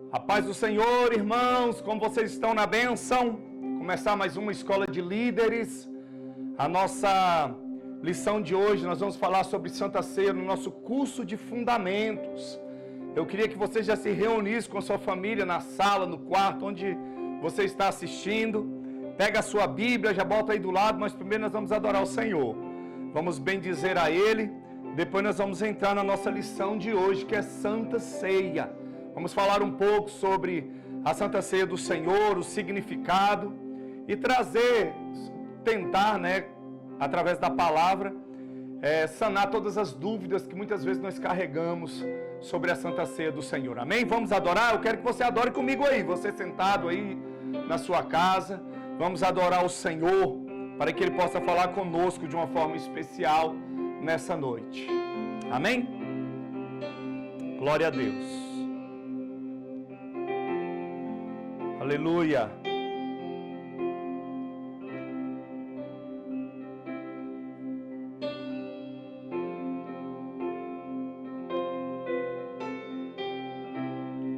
A paz do Senhor, irmãos, como vocês estão na bênção? Começar mais uma escola de líderes. A nossa lição de hoje, nós vamos falar sobre Santa Ceia no nosso curso de fundamentos. Eu queria que você já se reunisse com a sua família na sala, no quarto, onde você está assistindo. Pega a sua Bíblia, já bota aí do lado, mas primeiro nós vamos adorar o Senhor. Vamos bendizer a Ele. Depois nós vamos entrar na nossa lição de hoje, que é Santa Ceia. Vamos falar um pouco sobre a Santa Ceia do Senhor, o significado e tentar, através da palavra, sanar todas as dúvidas que muitas vezes nós carregamos sobre a Santa Ceia do Senhor. Amém? Vamos adorar? Eu quero que você adore comigo aí, você sentado aí na sua casa. Vamos adorar o Senhor para que Ele possa falar conosco de uma forma especial nessa noite. Amém? Glória a Deus. Aleluia.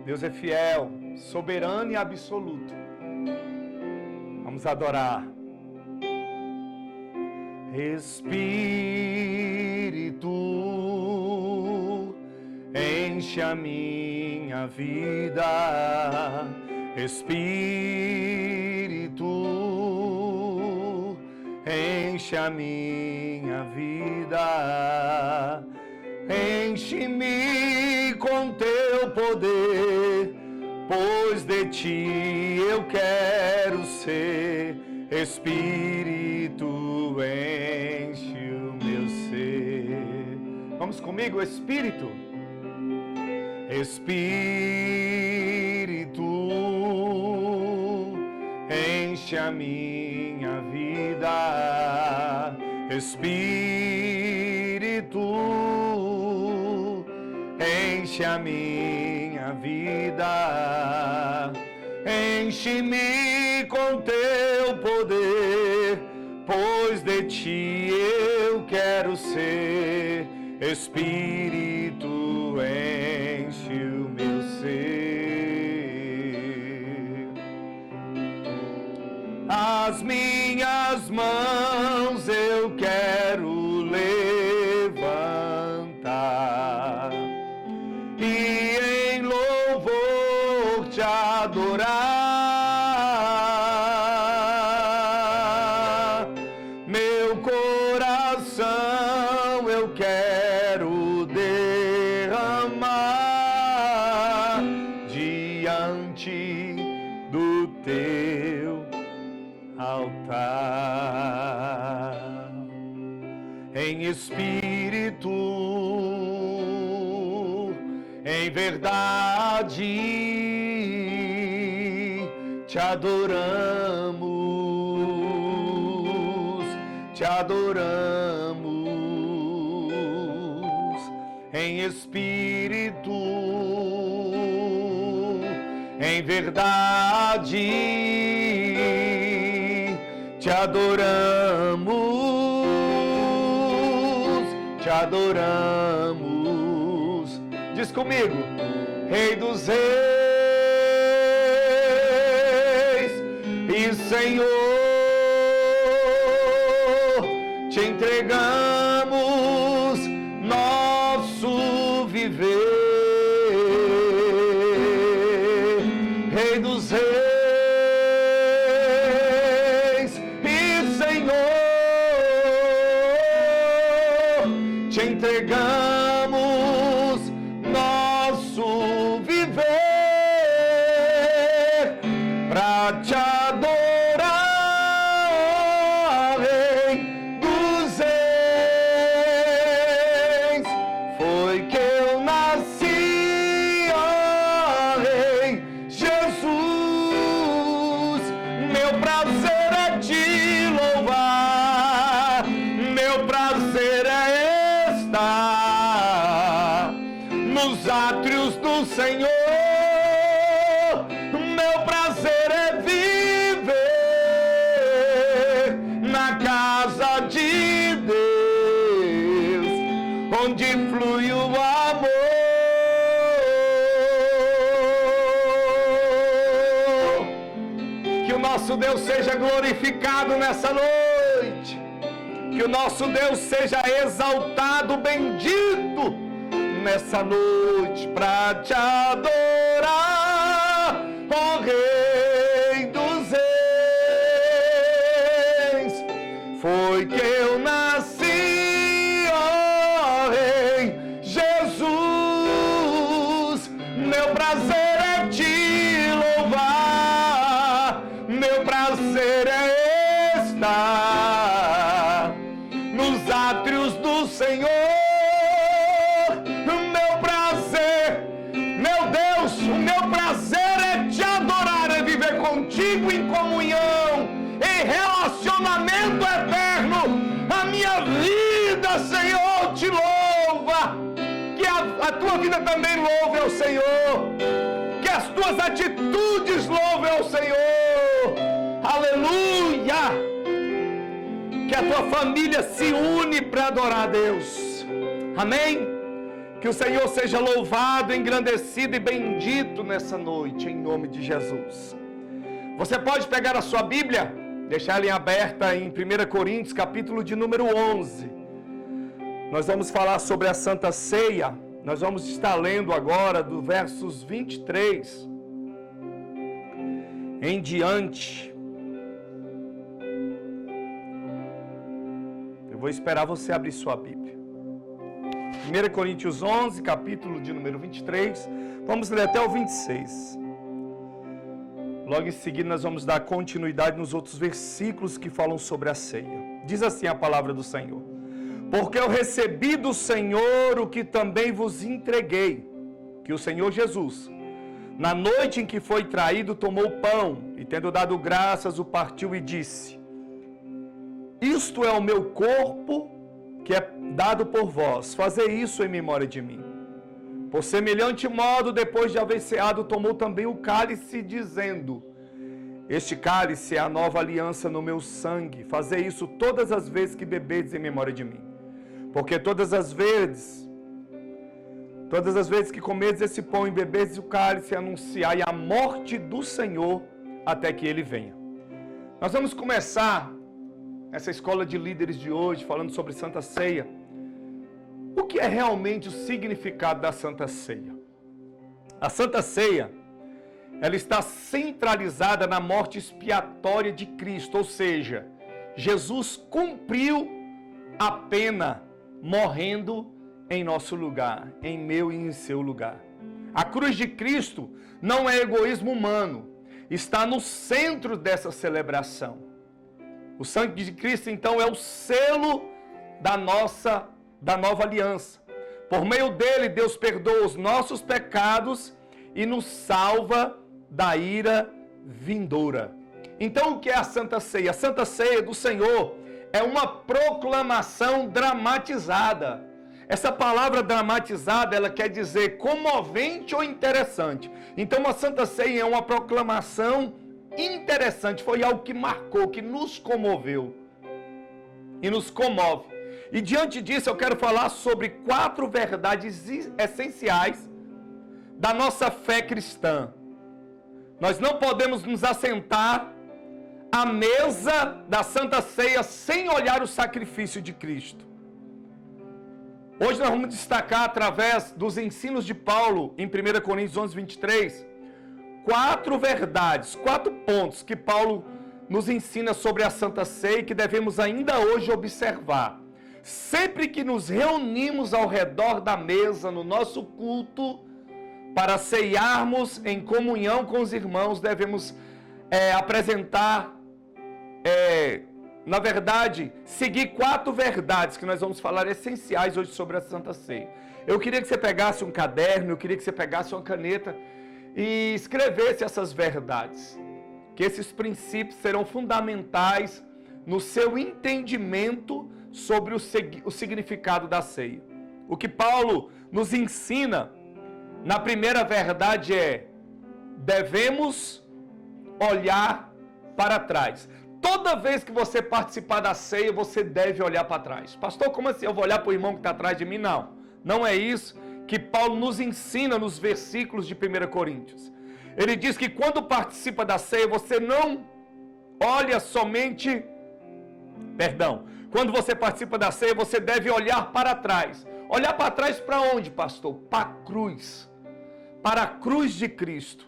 Deus é fiel, soberano e absoluto. Vamos adorar. Espírito, enche a minha vida. Espírito, enche a minha vida, enche-me com teu poder, pois de ti eu quero ser. Espírito, enche o meu ser. Vamos comigo, Espírito. Espírito, enche a minha vida. Espírito, enche a minha vida. Enche-me com teu poder, pois de ti eu quero ser. Espírito, enche o meu ser. As minhas mãos eu quero levantar e em louvor te adorar. Meu coração eu quero derramar diante do teu altar. Em espírito, em verdade, te adoramos, te adoramos. Em espírito, em verdade, te adoramos, te adoramos. Diz comigo, Rei dos Reis e Senhor, te entregamos nosso viver. Rei dos Reis e Senhor, te entregamos nosso viver para te adorar, Rei dos Reis. Foi que eu nasci, ó Rei Jesus. Meu prazer é te louvar, meu prazer é estar nos átrios do Senhor. Meu prazer é viver na casa de Deus, onde flui o amor. nosso Deus seja glorificado nessa noite. Que o nosso Deus seja exaltado, bendito nessa noite, para te adorar, ó Rei dos Reis. Foi que eu nasci, ó Rei Jesus. Meu prazer é te louvar, meu prazer é estar nos átrios do Senhor. Meu prazer, meu Deus, o meu prazer é te adorar, é viver contigo em comunhão, em relacionamento eterno. A minha vida, Senhor, te louva. Que a tua vida também louve ao Senhor. Que as tuas atitudes louvem ao Senhor. Aleluia. Que a tua família se une para adorar a Deus. Amém? Que o Senhor seja louvado, engrandecido e bendito nessa noite, em nome de Jesus. Você pode pegar a sua Bíblia, deixar ela aberta em 1 Coríntios, capítulo de número 11. Nós vamos falar sobre a Santa Ceia. Nós vamos estar lendo agora do versos 23 em diante. Eu vou esperar você abrir sua Bíblia. 1 Coríntios 11, capítulo de número 23. Vamos ler até o 26. Logo em seguida nós vamos dar continuidade nos outros versículos que falam sobre a ceia. Diz assim a palavra do Senhor: porque eu recebi do Senhor o que também vos entreguei, que o Senhor Jesus, na noite em que foi traído, tomou o pão e, tendo dado graças, o partiu e disse: isto é o meu corpo que é dado por vós, fazei isso em memória de mim. Por semelhante modo, depois de haver ceado, tomou também o cálice, dizendo: este cálice é a nova aliança no meu sangue, fazei isso todas as vezes que bebedes em memória de mim. Porque todas as vezes que comedes esse pão e bebedes o cálice, anunciai a morte do Senhor até que Ele venha. Nós vamos começar essa escola de líderes de hoje falando sobre Santa Ceia. O que é realmente o significado da Santa Ceia? A Santa Ceia, ela está centralizada na morte expiatória de Cristo, ou seja, Jesus cumpriu a pena morrendo em nosso lugar, em meu e em seu lugar. A cruz de Cristo não é egoísmo humano, está no centro dessa celebração. O sangue de Cristo, então, é o selo da nova aliança. Por meio dele, Deus perdoa os nossos pecados e nos salva da ira vindoura. Então, o que é a Santa Ceia? A Santa Ceia do Senhor é uma proclamação dramatizada. Essa palavra dramatizada, ela quer dizer comovente ou interessante. Então, a Santa Ceia é uma proclamação interessante. Foi algo que marcou, que nos comoveu e nos comove. E diante disso, eu quero falar sobre 4 verdades essenciais da nossa fé cristã. Nós não podemos nos assentar à mesa da Santa Ceia sem olhar o sacrifício de Cristo. Hoje nós vamos destacar, através dos ensinos de Paulo, em 1 Coríntios 11, 23, 4 verdades, 4 pontos que Paulo nos ensina sobre a Santa Ceia, que devemos ainda hoje observar. Sempre que nos reunimos ao redor da mesa, no nosso culto, para ceiarmos em comunhão com os irmãos, devemos apresentar, na verdade, seguir 4 verdades que nós vamos falar essenciais hoje sobre a Santa Ceia. Eu queria que você pegasse um caderno, eu queria que você pegasse uma caneta e escrevesse essas verdades, que esses princípios serão fundamentais no seu entendimento sobre o significado da ceia. O que Paulo nos ensina na primeira verdade é: devemos olhar para trás. Toda vez que você participar da ceia, você deve olhar para trás. Pastor, como assim? Eu vou olhar para o irmão que está atrás de mim? Não, não é isso que Paulo nos ensina nos versículos de 1 Coríntios. Ele diz que quando participa da ceia, você não olha somente, quando você participa da ceia, você deve olhar para trás. Olhar para trás para onde, pastor? Para a cruz. Para a cruz de Cristo.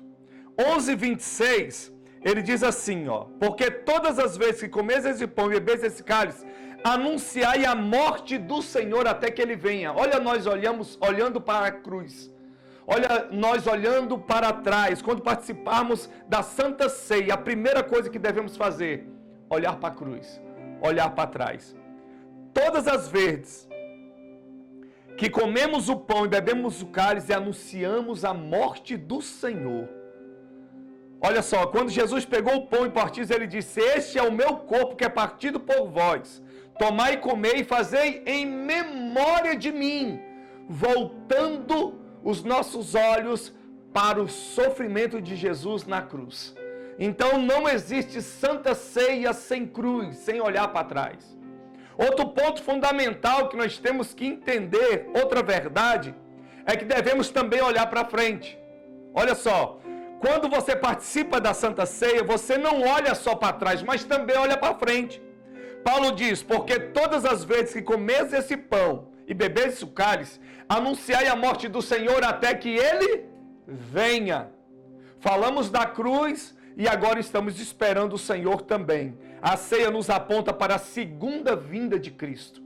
11:26, ele diz assim, ó: porque todas as vezes que comeis esse pão e bebeis esse cálice, anunciai a morte do Senhor até que ele venha. Olha, nós olhando para a cruz. Olha, nós olhando para trás. Quando participarmos da Santa Ceia, a primeira coisa que devemos fazer, olhar para a cruz, olhar para trás. Todas as vezes que comemos o pão e bebemos o cálice, anunciamos a morte do Senhor. Olha só, quando Jesus pegou o pão e partiu, ele disse: este é o meu corpo que é partido por vós. Tomai e comei e fazei em memória de mim, voltando os nossos olhos para o sofrimento de Jesus na cruz. Então não existe Santa Ceia sem cruz, sem olhar para trás. Outro ponto fundamental que nós temos que entender, outra verdade, é que devemos também olhar para frente. Olha só, quando você participa da Santa Ceia, você não olha só para trás, mas também olha para frente. Paulo diz: porque todas as vezes que comeis esse pão e bebeis o cálice, anunciai a morte do Senhor até que ele venha. Falamos da cruz e agora estamos esperando o Senhor também. A ceia nos aponta para a segunda vinda de Cristo.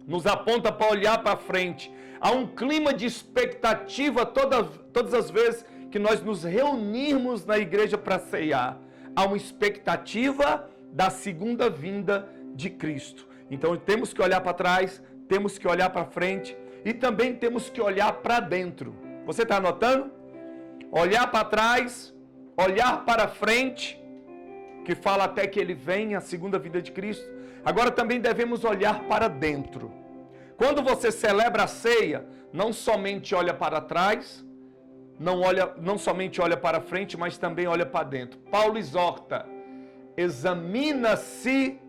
Nos aponta para olhar para frente. Há um clima de expectativa todas as vezes que nós nos reunirmos na igreja para ceiar. Há uma expectativa da segunda vinda de Cristo. Então temos que olhar para trás, temos que olhar para frente e também temos que olhar para dentro. Você está anotando? Olhar para trás, olhar para frente, que fala até que ele venha, a segunda vinda de Cristo. Agora também devemos olhar para dentro. Quando você celebra a ceia, não somente olha para trás, não somente olha para frente, mas também olha para dentro. Paulo exorta: examina-se,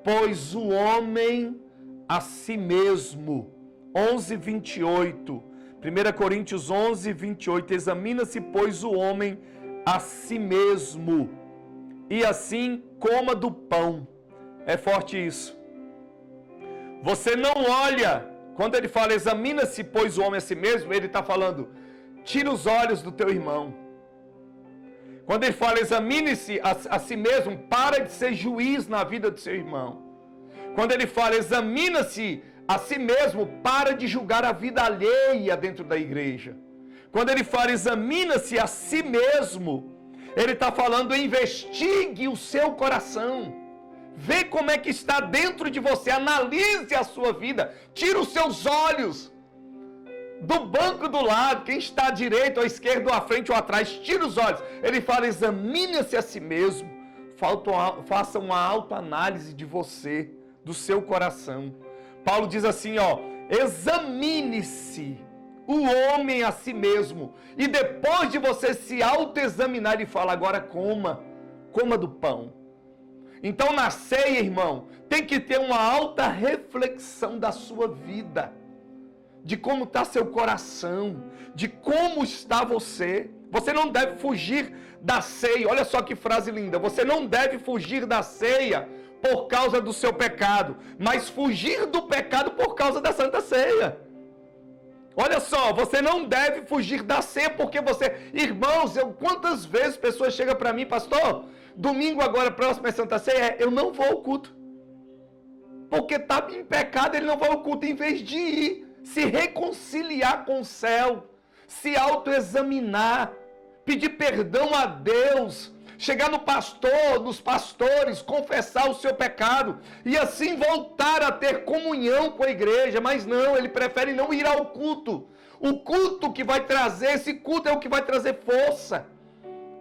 pois, o homem a si mesmo. 11:28. 1 Coríntios 11:28. Examina-se, pois, o homem a si mesmo, e assim coma do pão. É forte isso. Você não olha, quando ele fala examina-se, pois, o homem a si mesmo, ele está falando: tira os olhos do teu irmão. Quando ele fala examine-se a si mesmo, para de ser juiz na vida do seu irmão. Quando ele fala examina-se a si mesmo, para de julgar a vida alheia dentro da igreja. Quando ele fala examina-se a si mesmo, ele está falando investigue o seu coração. Vê como é que está dentro de você, analise a sua vida, tira os seus olhos do banco do lado, quem está à direita ou à esquerda ou à frente ou atrás, tira os olhos. Ele fala examine-se a si mesmo, faça uma autoanálise de você, do seu coração. Paulo diz assim, ó: examine-se o homem a si mesmo, e depois de você se autoexaminar, ele fala: agora coma do pão. Então na ceia, irmão, tem que ter uma alta reflexão da sua vida, de como está seu coração, de como está você. Você não deve fugir da ceia. Olha só que frase linda: você não deve fugir da ceia por causa do seu pecado, mas fugir do pecado por causa da Santa Ceia. Olha só, você não deve fugir da ceia porque você... Irmãos, quantas vezes pessoas chegam para mim: pastor, domingo agora, próximo é Santa Ceia, eu não vou ao culto. Porque está em pecado, ele não vai ao culto. Em vez de ir, se reconciliar com o céu, se autoexaminar, pedir perdão a Deus, chegar no pastor, nos pastores, confessar o seu pecado e assim voltar a ter comunhão com a igreja. Mas não, ele prefere não ir ao culto. O culto que vai trazer, esse culto é o que vai trazer força.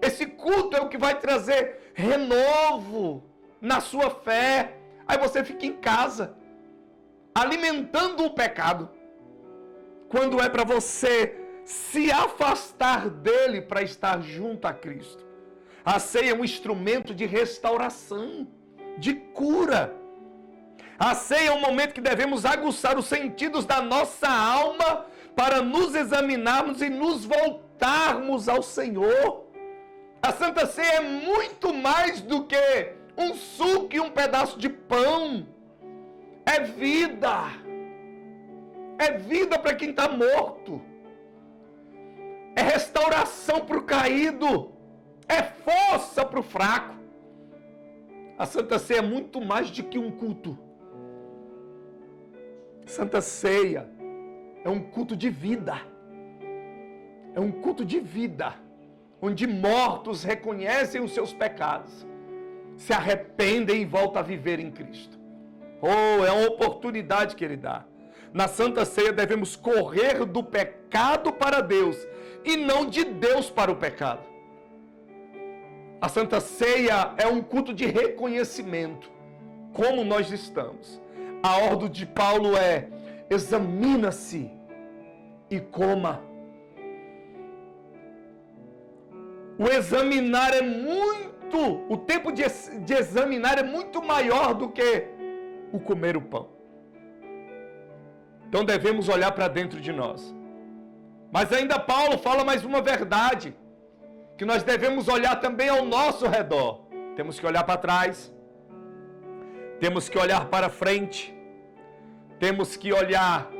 Esse culto é o que vai trazer renovo na sua fé. Aí você fica em casa, alimentando o pecado, quando é para você se afastar dele para estar junto a Cristo. A ceia é um instrumento de restauração, de cura. A ceia é um momento que devemos aguçar os sentidos da nossa alma para nos examinarmos e nos voltarmos ao Senhor. A Santa Ceia é muito mais do que um suco e um pedaço de pão. É vida. É vida para quem está morto. É restauração para o caído. É força para o fraco. A Santa Ceia é muito mais do que um culto. Santa Ceia é um culto de vida. É um culto de vida, onde mortos reconhecem os seus pecados, se arrependem e voltam a viver em Cristo. Oh, é uma oportunidade que Ele dá. Na Santa Ceia devemos correr do pecado para Deus e não de Deus para o pecado. A Santa Ceia é um culto de reconhecimento, como nós estamos. A ordem de Paulo é: examina-se e coma. O examinar é muito, o tempo de examinar é muito maior do que o comer o pão. Então devemos olhar para dentro de nós. Mas ainda Paulo fala mais uma verdade, que nós devemos olhar também ao nosso redor. Temos que olhar para trás, temos que olhar para frente, temos que olhar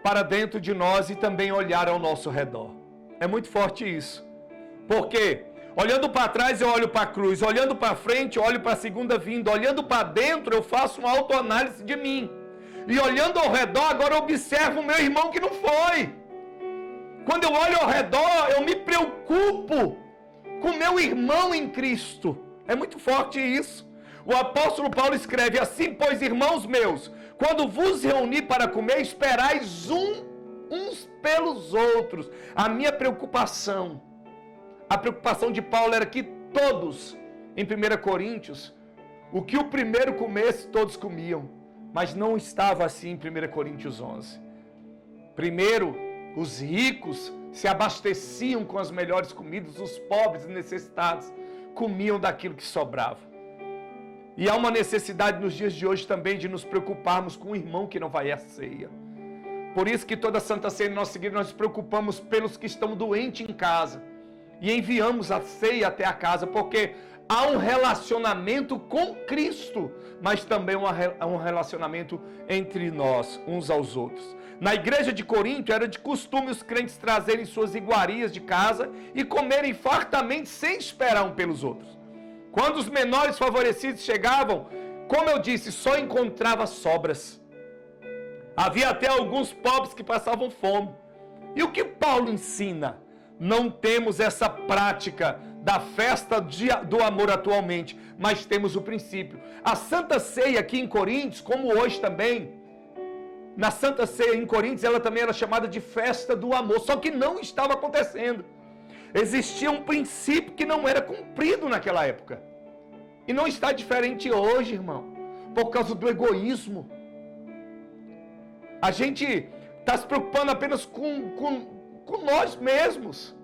para dentro de nós e também olhar ao nosso redor. É muito forte isso. Porque olhando para trás eu olho para a cruz, olhando para frente eu olho para a segunda vinda, olhando para dentro eu faço uma autoanálise de mim. E olhando ao redor agora eu observo o meu irmão que não foi. Quando eu olho ao redor eu me preocupo com o meu irmão em Cristo. É muito forte isso. O apóstolo Paulo escreve assim: pois, irmãos meus, quando vos reuni para comer, esperais uns pelos outros. A minha preocupação, a preocupação de Paulo era que todos, em 1 Coríntios, o que o primeiro comesse, todos comiam. Mas não estava assim em 1 Coríntios 11. Primeiro, os ricos se abasteciam com as melhores comidas, os pobres e necessitados comiam daquilo que sobrava. E há uma necessidade nos dias de hoje também de nos preocuparmos com o irmão que não vai à ceia. Por isso que toda Santa Ceia em nossa igreja nós nos preocupamos pelos que estão doentes em casa. E enviamos a ceia até a casa, porque há um relacionamento com Cristo, mas também um relacionamento entre nós, uns aos outros. Na igreja de Corinto era de costume os crentes trazerem suas iguarias de casa e comerem fartamente sem esperar um pelos outros. Quando os menores favorecidos chegavam, como eu disse, só encontrava sobras. Havia até alguns pobres que passavam fome. E o que Paulo ensina? Não temos essa prática da festa do amor atualmente, mas temos o princípio. A Santa Ceia aqui em Coríntios, como hoje também, na Santa Ceia em Coríntios, ela também era chamada de festa do amor, só que não estava acontecendo. Existia um princípio que não era cumprido naquela época. E não está diferente hoje, irmão, por causa do egoísmo. A gente está se preocupando apenas com nós mesmos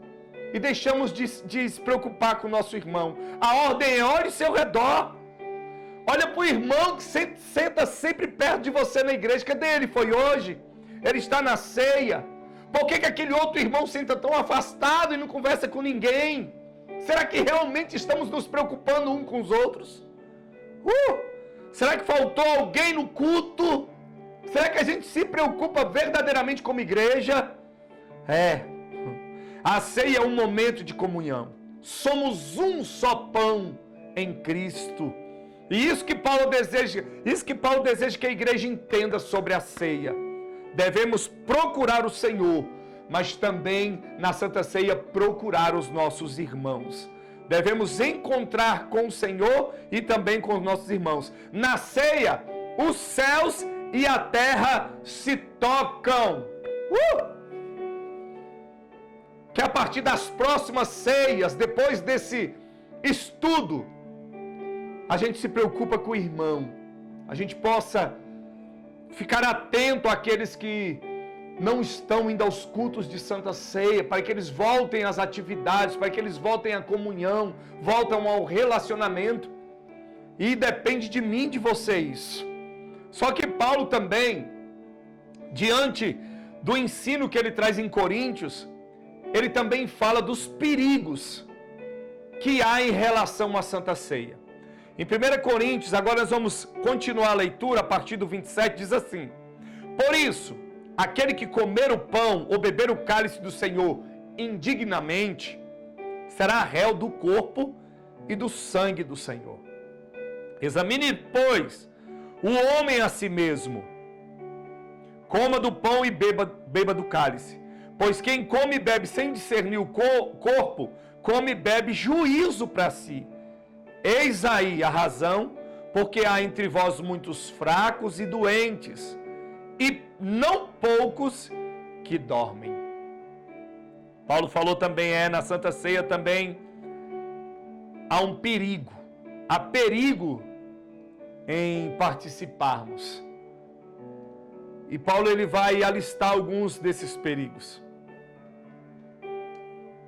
e deixamos de se preocupar com o nosso irmão. A ordem é: olhe ao seu redor. Olha para o irmão que senta sempre perto de você na igreja. Cadê ele? Foi hoje? Ele está na ceia. Por que aquele outro irmão senta tão afastado e não conversa com ninguém? Será que realmente estamos nos preocupando uns com os outros? Será que faltou alguém no culto? Será que a gente se preocupa verdadeiramente como igreja? A ceia é um momento de comunhão. Somos um só pão em Cristo. E isso que Paulo deseja que a igreja entenda sobre a ceia. Devemos procurar o Senhor, mas também na Santa Ceia procurar os nossos irmãos. Devemos encontrar com o Senhor e também com os nossos irmãos. Na ceia, os céus e a terra se tocam. Que a partir das próximas ceias, depois desse estudo, a gente se preocupa com o irmão. A gente possa ficar atento àqueles que não estão indo aos cultos de Santa Ceia, para que eles voltem às atividades, para que eles voltem à comunhão, voltem ao relacionamento. E depende de mim, de vocês. Só que Paulo também, diante do ensino que ele traz em Coríntios, ele também fala dos perigos que há em relação à Santa Ceia. Em 1 Coríntios, agora nós vamos continuar a leitura, a partir do 27, diz assim: por isso, aquele que comer o pão ou beber o cálice do Senhor indignamente, será réu do corpo e do sangue do Senhor. Examine, pois, o homem a si mesmo. Coma do pão e beba do cálice. Pois quem come e bebe sem discernir o corpo, come e bebe juízo para si. Eis aí a razão, porque há entre vós muitos fracos e doentes, e não poucos que dormem. Paulo falou também, na Santa Ceia também, há um perigo. Há perigo em participarmos. E Paulo ele vai alistar alguns desses perigos.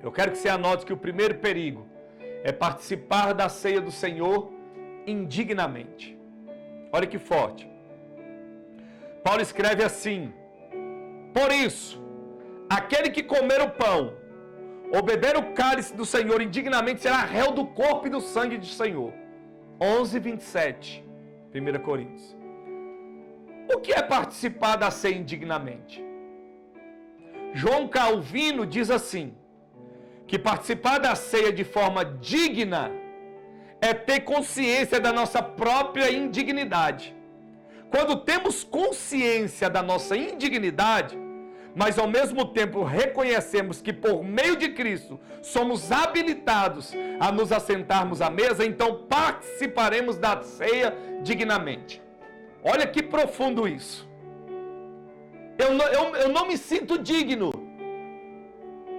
Eu quero que você anote que o primeiro perigo é participar da ceia do Senhor indignamente. Olha que forte. Paulo escreve assim: por isso, aquele que comer o pão ou beber o cálice do Senhor indignamente será réu do corpo e do sangue do Senhor. 11:27, 1 Coríntios. O que é participar da ceia indignamente? João Calvino diz assim, que participar da ceia de forma digna é ter consciência da nossa própria indignidade. Quando temos consciência da nossa indignidade, mas ao mesmo tempo reconhecemos que por meio de Cristo somos habilitados a nos assentarmos à mesa, então participaremos da ceia dignamente. Olha que profundo isso. Eu não me sinto digno,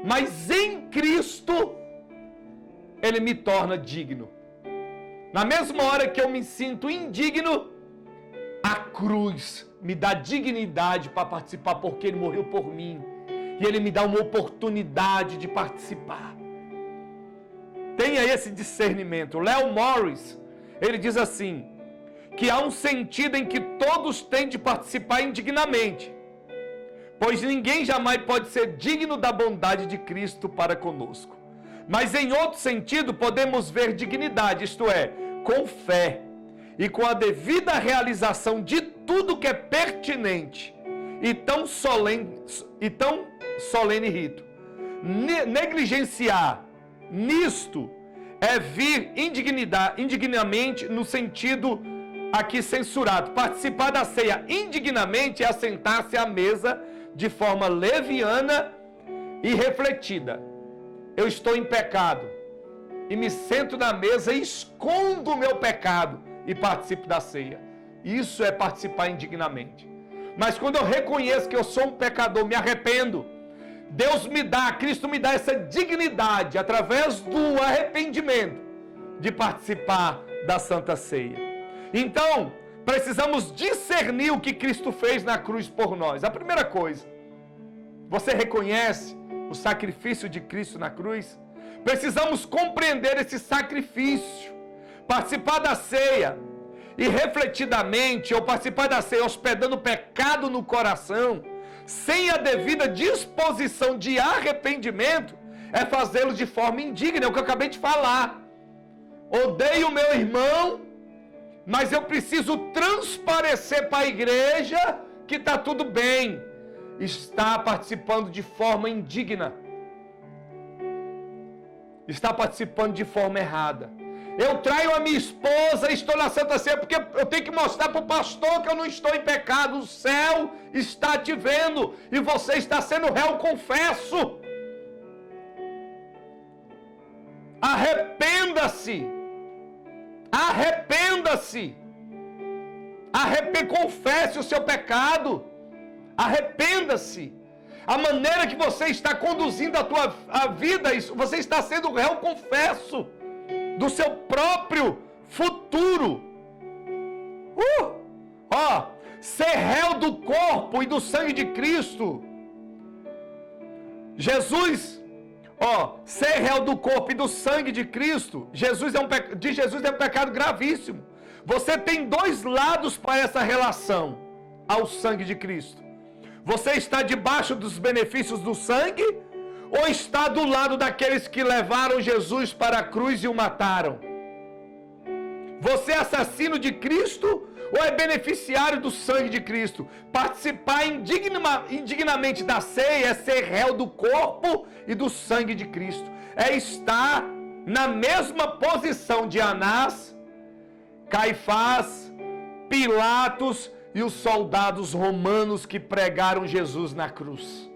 mas em Cristo Ele me torna digno. Na mesma hora que eu me sinto indigno, a cruz me dá dignidade para participar, porque Ele morreu por mim. E Ele me dá uma oportunidade de participar. Tenha esse discernimento. Léo Morris, ele diz assim, que há um sentido em que todos têm de participar indignamente, pois ninguém jamais pode ser digno da bondade de Cristo para conosco. Mas em outro sentido, podemos ver dignidade, isto é, com fé e com a devida realização de tudo que é pertinente e tão solene rito. Negligenciar nisto é vir indignamente no sentido aqui censurado. Participar da ceia indignamente é assentar-se à mesa de forma leviana e refletida. Eu estou em pecado e me sento na mesa e escondo o meu pecado e participo da ceia. Isso é participar indignamente. Mas quando eu reconheço que eu sou um pecador, me arrependo, Deus me dá, Cristo me dá essa dignidade através do arrependimento de participar da Santa Ceia. Então, precisamos discernir o que Cristo fez na cruz por nós. A primeira coisa, você reconhece o sacrifício de Cristo na cruz? Precisamos compreender esse sacrifício, participar da ceia e refletidamente, ou participar da ceia hospedando o pecado no coração, sem a devida disposição de arrependimento, é fazê-lo de forma indigna, é o que eu acabei de falar. Odeio o meu irmão, mas eu preciso transparecer para a igreja que está tudo bem. Está participando de forma indigna. Está participando de forma errada. Eu traio a minha esposa e estou na Santa Ceia porque eu tenho que mostrar para o pastor que eu não estou em pecado. O céu está te vendo e você está sendo réu confesso. Arrependa-se. Arrependa-se. Confesse o seu pecado. Arrependa-se. A maneira que você está conduzindo a vida, você está sendo réu confesso do seu próprio futuro. Ser réu do corpo e do sangue de Cristo. Ser réu do corpo e do sangue de Cristo, Jesus é um pecado gravíssimo. Você tem dois lados para essa relação ao sangue de Cristo. Você está debaixo dos benefícios do sangue, Ou está do lado daqueles que levaram Jesus para a cruz e o mataram? Você é assassino de Cristo ou é beneficiário do sangue de Cristo? Participar indignamente da ceia é ser réu do corpo e do sangue de Cristo. É estar na mesma posição de Anás, Caifás, Pilatos e os soldados romanos que pregaram Jesus na cruz.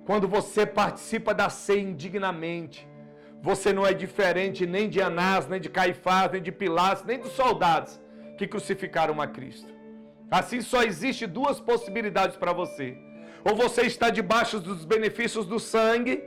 Quando você participa da ceia indignamente, você não é diferente nem de Anás, nem de Caifás, nem de Pilatos, nem dos soldados que crucificaram a Cristo. Assim só existe duas possibilidades para você. Ou você está debaixo dos benefícios do sangue,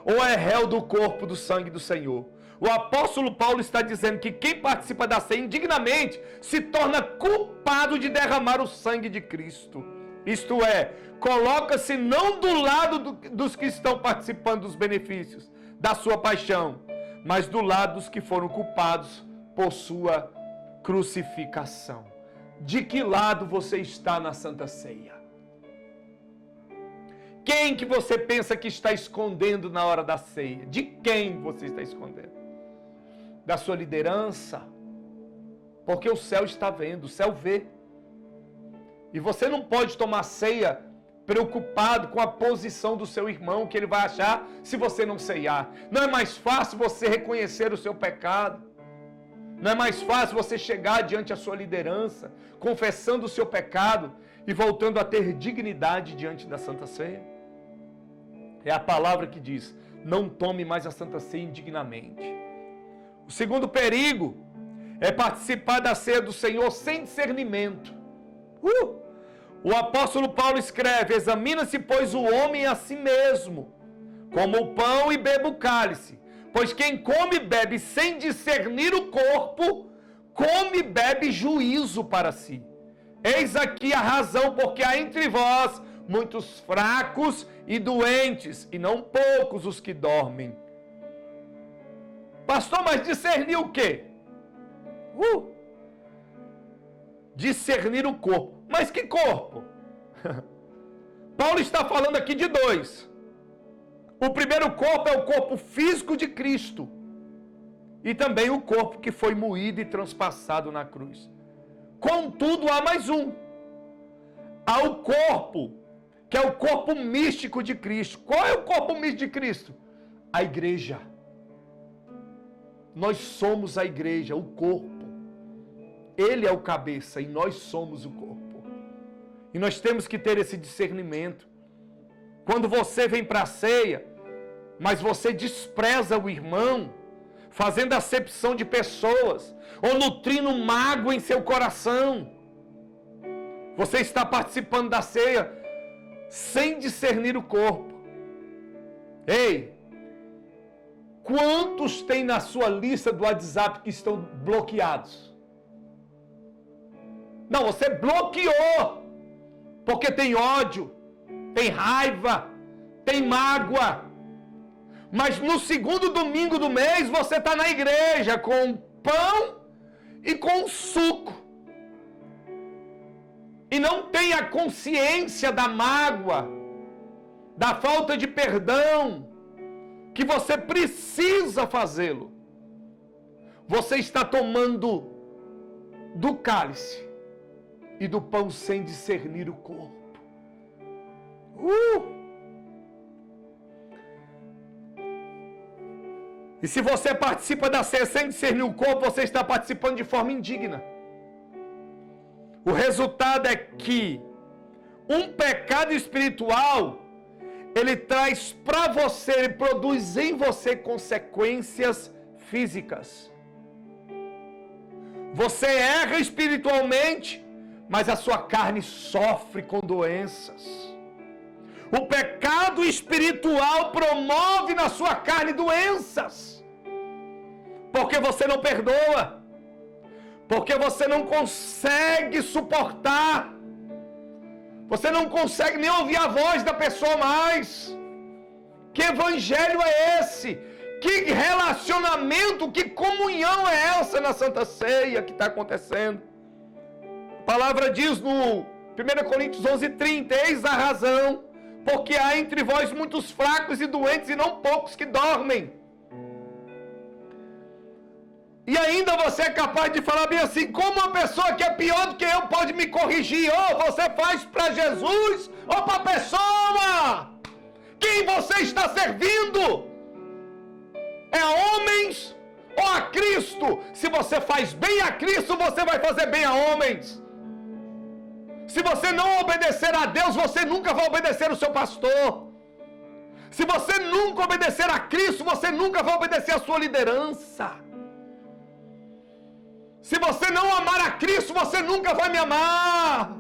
ou é réu do corpo do sangue do Senhor. O apóstolo Paulo está dizendo que quem participa da ceia indignamente se torna culpado de derramar o sangue de Cristo. Isto é, coloca-se não do lado dos que estão participando dos benefícios da sua paixão, mas do lado dos que foram culpados por sua crucificação. De que lado você está na Santa Ceia? Quem que você pensa que está escondendo na hora da ceia? De quem você está escondendo? Da sua liderança? Porque o céu está vendo, o céu vê. E você não pode tomar ceia preocupado com a posição do seu irmão, que ele vai achar se você não ceiar. Não é mais fácil você reconhecer o seu pecado? Não é mais fácil você chegar diante da sua liderança, confessando o seu pecado e voltando a ter dignidade diante da Santa Ceia? É a palavra que diz: não tome mais a Santa Ceia indignamente. O segundo perigo é participar da ceia do Senhor sem discernimento. O apóstolo Paulo escreve: examina-se, pois, o homem a si mesmo, como o pão e beba o cálice. Pois quem come e bebe sem discernir o corpo, come e bebe juízo para si. Eis aqui a razão, porque há entre vós muitos fracos e doentes, e não poucos os que dormem. Pastor, mas discernir o quê? Discernir o corpo. Mas que corpo? Paulo está falando aqui de dois. O primeiro corpo é o corpo físico de Cristo. E também o corpo que foi moído e transpassado na cruz. Contudo, há mais um. Há o corpo, que é o corpo místico de Cristo. Qual é o corpo místico de Cristo? A igreja. Nós somos a igreja, o corpo. Ele é o cabeça e nós somos o corpo. E nós temos que ter esse discernimento. Quando você vem para a ceia, mas você despreza o irmão, fazendo acepção de pessoas, ou nutrindo mágoa em seu coração, você está participando da ceia sem discernir o corpo. Ei, quantos tem na sua lista do WhatsApp que estão bloqueados? Não, você bloqueou, porque tem ódio, tem raiva, tem mágoa. Mas no segundo domingo do mês você está na igreja com pão e com suco. E não tem a consciência da mágoa, da falta de perdão, que você precisa fazê-lo. Você está tomando do cálice e do pão sem discernir o corpo. E se você participa da ceia sem discernir o corpo, você está participando de forma indigna. O resultado é que um pecado espiritual, ele traz para você, ele produz em você consequências físicas. Você erra espiritualmente, mas a sua carne sofre com doenças. O pecado espiritual promove na sua carne doenças. Porque você não perdoa. Porque você não consegue suportar. Você não consegue nem ouvir a voz da pessoa mais. Que evangelho é esse? Que relacionamento, que comunhão é essa na Santa Ceia que está acontecendo? A palavra diz no 1 Coríntios 11:30, eis a razão, porque há entre vós muitos fracos e doentes e não poucos que dormem. E ainda você é capaz de falar bem assim, como uma pessoa que é pior do que eu pode me corrigir? Ou você faz para Jesus ou para a pessoa? Quem você está servindo? É a homens ou a Cristo? Se você faz bem a Cristo, você vai fazer bem a homens. Se você não obedecer a Deus, você nunca vai obedecer o seu pastor. Se você nunca obedecer a Cristo, você nunca vai obedecer a sua liderança. Se você não amar a Cristo, você nunca vai me amar.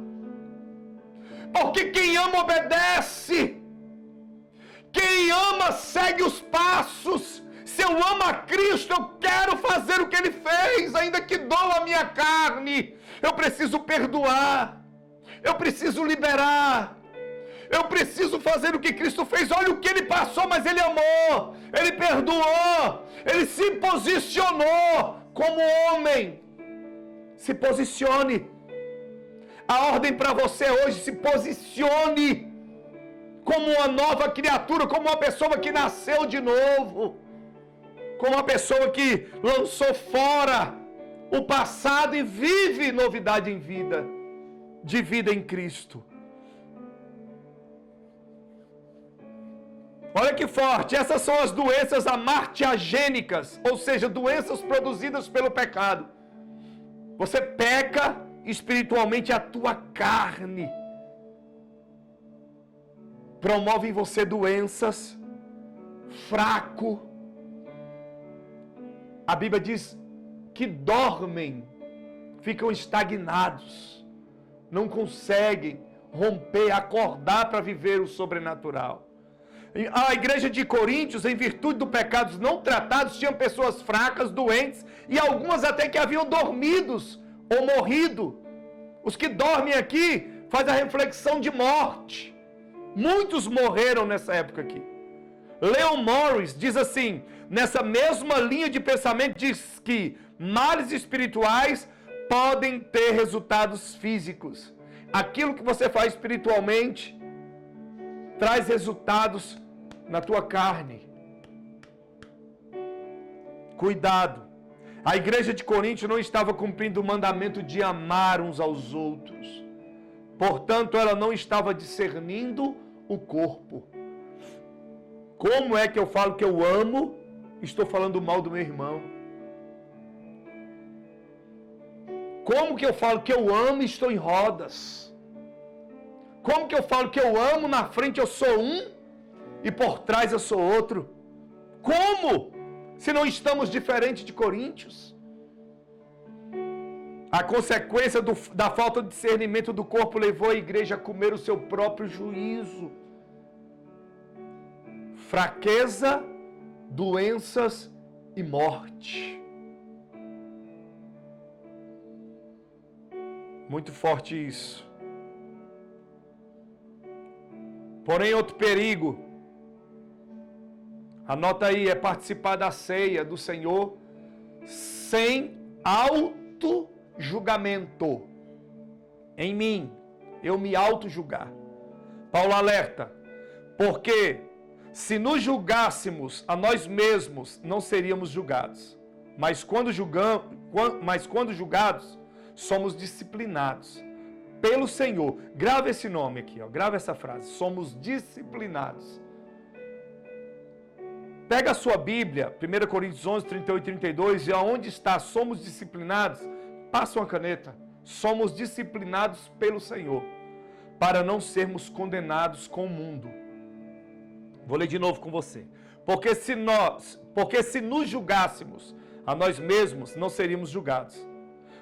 Porque quem ama obedece. Quem ama segue os passos. Se eu amo a Cristo, eu quero fazer o que Ele fez, ainda que doa a minha carne. Eu preciso perdoar. Eu preciso liberar. Eu preciso fazer o que Cristo fez. Olha o que Ele passou, mas Ele amou. Ele perdoou. Ele se posicionou como homem. Se posicione. A ordem para você hoje: se posicione como uma nova criatura, como uma pessoa que nasceu de novo, como uma pessoa que lançou fora o passado e vive novidade em vida, de vida em Cristo. Olha que forte, essas são as doenças amartiagênicas, ou seja, doenças produzidas pelo pecado. Você peca espiritualmente, a tua carne promove em você doenças, fraco. A Bíblia diz que dormem, ficam estagnados, não conseguem romper, acordar para viver o sobrenatural. A igreja de Coríntios, em virtude do pecados não tratados, tinham pessoas fracas, doentes, e algumas até que haviam dormidos ou morrido. Os que dormem aqui faz a reflexão de morte. Muitos morreram nessa época aqui. Leon Morris diz assim, nessa mesma linha de pensamento, diz que males espirituais podem ter resultados físicos. Aquilo que você faz espiritualmente traz resultados na tua carne. Cuidado. A igreja de Corinto não estava cumprindo o mandamento de amar uns aos outros. Portanto, ela não estava discernindo o corpo. Como é que eu falo que eu amo? Estou falando mal do meu irmão. Como que eu falo que eu amo e estou em rodas? Como que eu falo que eu amo, na frente eu sou um e por trás eu sou outro? Como? Se não estamos diferentes de Coríntios. A consequência da falta de discernimento do corpo levou a igreja a comer o seu próprio juízo. Fraqueza, doenças e morte. Muito forte isso. Porém, outro perigo, anota aí, é participar da ceia do Senhor sem auto-julgamento. Em mim, eu me auto-julgar. Paulo alerta, porque se nos julgássemos a nós mesmos, não seríamos julgados. Mas quando julgados, somos disciplinados pelo Senhor. Grava esse nome aqui, ó. Grava essa frase. Somos disciplinados. Pega a sua Bíblia, 1 Coríntios 11, 38 e 32, e aonde está somos disciplinados, passa uma caneta. Somos disciplinados pelo Senhor, para não sermos condenados com o mundo. Vou ler de novo com você. Porque se nos julgássemos a nós mesmos, não seríamos julgados.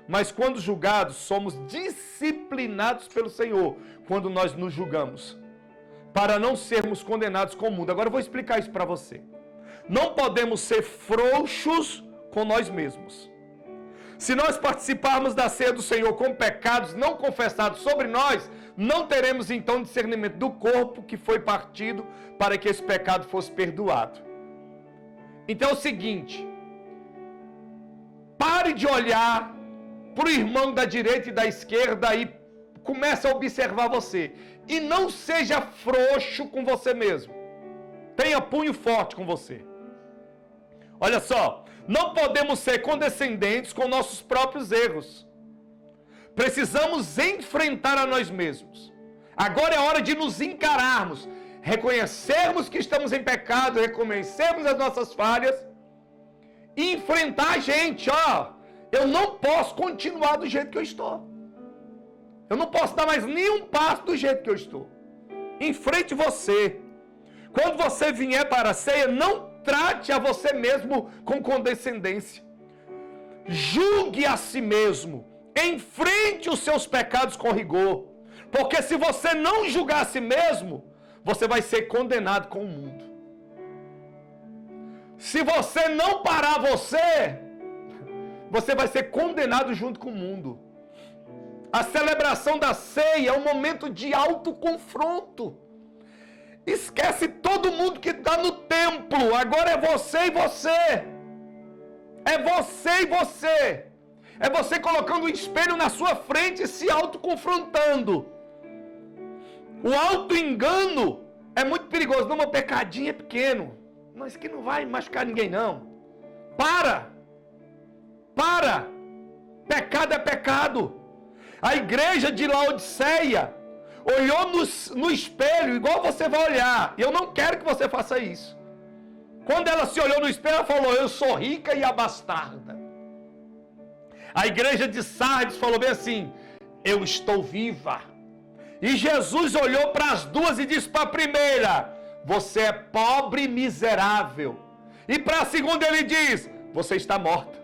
Mas quando julgados, somos disciplinados pelo Senhor, quando nós nos julgamos, para não sermos condenados com o mundo. Agora eu vou explicar isso para você. Não podemos ser frouxos com nós mesmos. Se nós participarmos da ceia do Senhor com pecados não confessados sobre nós, não teremos então discernimento do corpo que foi partido para que esse pecado fosse perdoado. Então é o seguinte, pare de olhar para o irmão da direita e da esquerda e comece a observar você. E não seja frouxo com você mesmo. Tenha punho forte com você. Olha só, não podemos ser condescendentes com nossos próprios erros. Precisamos enfrentar a nós mesmos. Agora é hora de nos encararmos, reconhecermos que estamos em pecado, reconhecermos as nossas falhas e enfrentar a gente, ó. Eu não posso continuar do jeito que eu estou. Eu não posso dar mais nenhum passo do jeito que eu estou. Enfrente você. Quando você vier para a ceia, não trate a você mesmo com condescendência. Julgue a si mesmo. Enfrente os seus pecados com rigor. Porque se você não julgar a si mesmo, você vai ser condenado com o mundo. Se você não parar você vai ser condenado junto com o mundo. A celebração da ceia é um momento de autoconfronto. Esquece todo mundo que está no templo. Agora é você e você. É você e você. É você colocando o espelho na sua frente e se autoconfrontando. O auto-engano é muito perigoso. Não, meu pecadinho é pequeno. Não, isso aqui não vai machucar ninguém, não. Para! Pecado é pecado. A igreja de Laodiceia olhou no espelho, igual você vai olhar. E eu não quero que você faça isso. Quando ela se olhou no espelho, ela falou, eu sou rica e abastarda. A igreja de Sardes falou bem assim, eu estou viva. E Jesus olhou para as duas e disse para a primeira, você é pobre e miserável. E para a segunda ele diz, você está morta.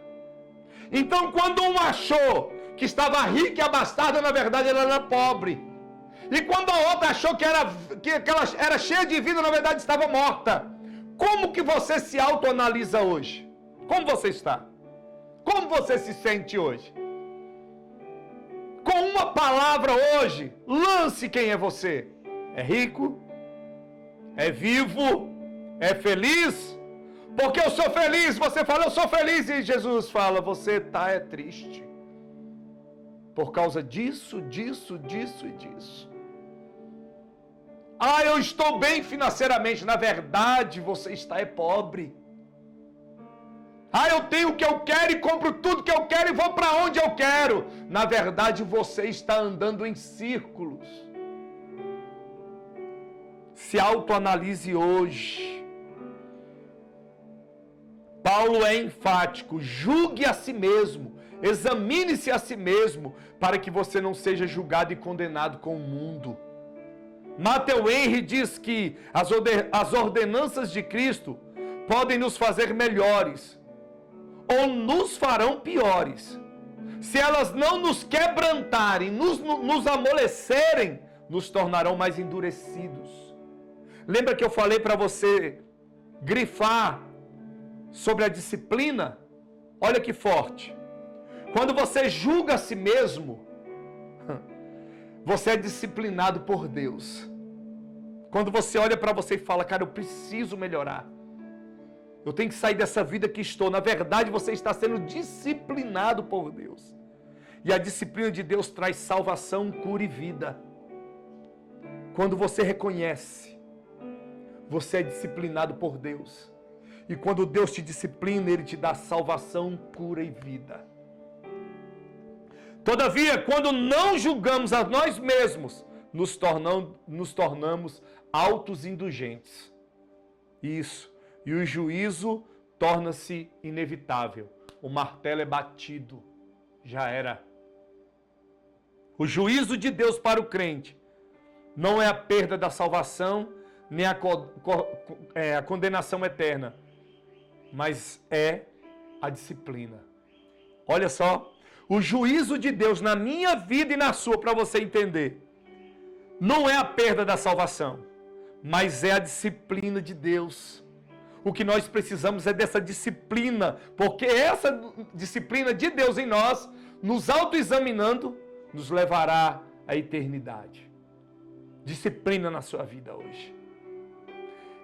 Então quando um achou que estava rica e abastarda, na verdade ela era pobre. E quando a outra achou que ela era cheia de vida, na verdade estava morta. Como que você se autoanalisa hoje? Como você está? Como você se sente hoje? Com uma palavra hoje, lance quem é você. É rico? É vivo? É feliz? Porque eu sou feliz. Você fala, eu sou feliz. E Jesus fala, você é triste. Por causa disso, disso e disso. Ah, eu estou bem financeiramente. Na verdade, você está pobre. Ah, eu tenho o que eu quero e compro tudo que eu quero e vou para onde eu quero. Na verdade, você está andando em círculos. Se autoanalise hoje. Paulo é enfático. Julgue a si mesmo. Examine-se a si mesmo para que você não seja julgado e condenado com o mundo. Matthew Henry diz que as ordenanças de Cristo podem nos fazer melhores ou nos farão piores. Se elas não nos quebrantarem, nos amolecerem, nos tornarão mais endurecidos. Lembra que eu falei para você grifar sobre a disciplina? Olha que forte. Quando você julga a si mesmo, você é disciplinado por Deus. Quando você olha para você e fala, cara, eu preciso melhorar. Eu tenho que sair dessa vida que estou. Na verdade, você está sendo disciplinado por Deus. E a disciplina de Deus traz salvação, cura e vida. Quando você reconhece, você é disciplinado por Deus. E quando Deus te disciplina, Ele te dá salvação, cura e vida. Todavia, quando não julgamos a nós mesmos, nos tornamos autoindulgentes. Isso. E o juízo torna-se inevitável. O martelo é batido. Já era. O juízo de Deus para o crente não é a perda da salvação, nem a condenação eterna, mas é a disciplina. Olha só, o juízo de Deus na minha vida e na sua, para você entender, não é a perda da salvação, mas é a disciplina de Deus. O que nós precisamos é dessa disciplina, porque essa disciplina de Deus em nós, nos autoexaminando, nos levará à eternidade. Disciplina na sua vida hoje.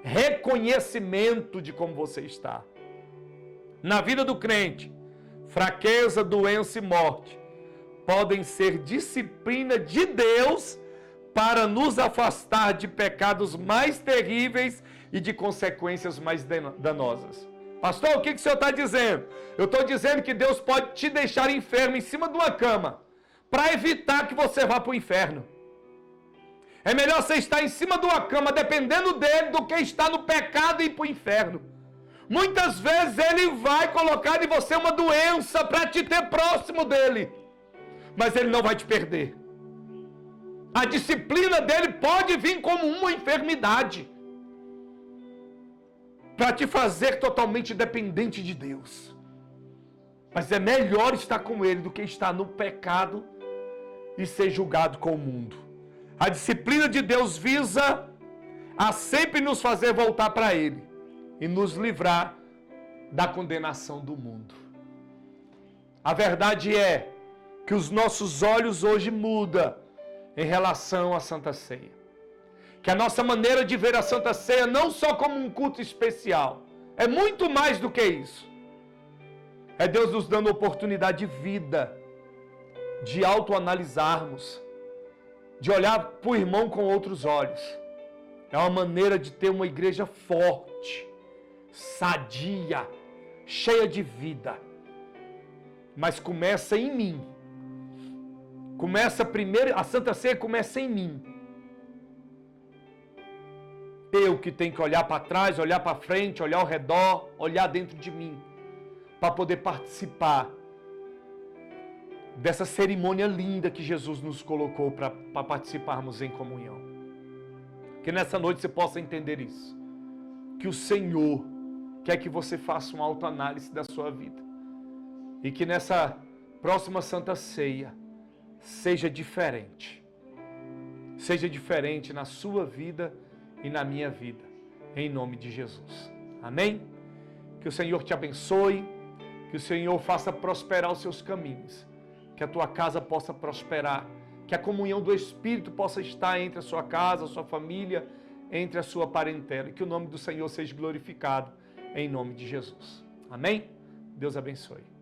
Reconhecimento de como você está. Na vida do crente, fraqueza, doença e morte podem ser disciplina de Deus para nos afastar de pecados mais terríveis e de consequências mais danosas. Pastor, o que o senhor está dizendo? Eu estou dizendo que Deus pode te deixar enfermo em cima de uma cama para evitar que você vá para o inferno. É melhor você estar em cima de uma cama dependendo dele do que estar no pecado e ir para o inferno. Muitas vezes ele vai colocar em você uma doença para te ter próximo dele, mas ele não vai te perder. A disciplina dele pode vir como uma enfermidade para te fazer totalmente dependente de Deus. Mas é melhor estar com ele do que estar no pecado e ser julgado com o mundo. A disciplina de Deus visa a sempre nos fazer voltar para ele e nos livrar da condenação do mundo. A verdade é que os nossos olhos hoje mudam em relação à Santa Ceia. Que a nossa maneira de ver a Santa Ceia não só como um culto especial, é muito mais do que isso. É Deus nos dando oportunidade de vida, de autoanalisarmos, de olhar para o irmão com outros olhos. É uma maneira de ter uma igreja forte, sadia, cheia de vida. Mas começa em mim. Começa primeiro, a Santa Ceia começa em mim. Eu que tenho que olhar para trás, olhar para frente, olhar ao redor, olhar dentro de mim, para poder participar dessa cerimônia linda que Jesus nos colocou para participarmos em comunhão. Que nessa noite você possa entender isso. Que o Senhor quer que você faça uma autoanálise da sua vida. E que nessa próxima Santa Ceia seja diferente. Seja diferente na sua vida e na minha vida, em nome de Jesus. Amém? Que o Senhor te abençoe, que o Senhor faça prosperar os seus caminhos, que a tua casa possa prosperar, que a comunhão do Espírito possa estar entre a sua casa, a sua família, entre a sua parentela, e que o nome do Senhor seja glorificado, em nome de Jesus. Amém? Deus abençoe.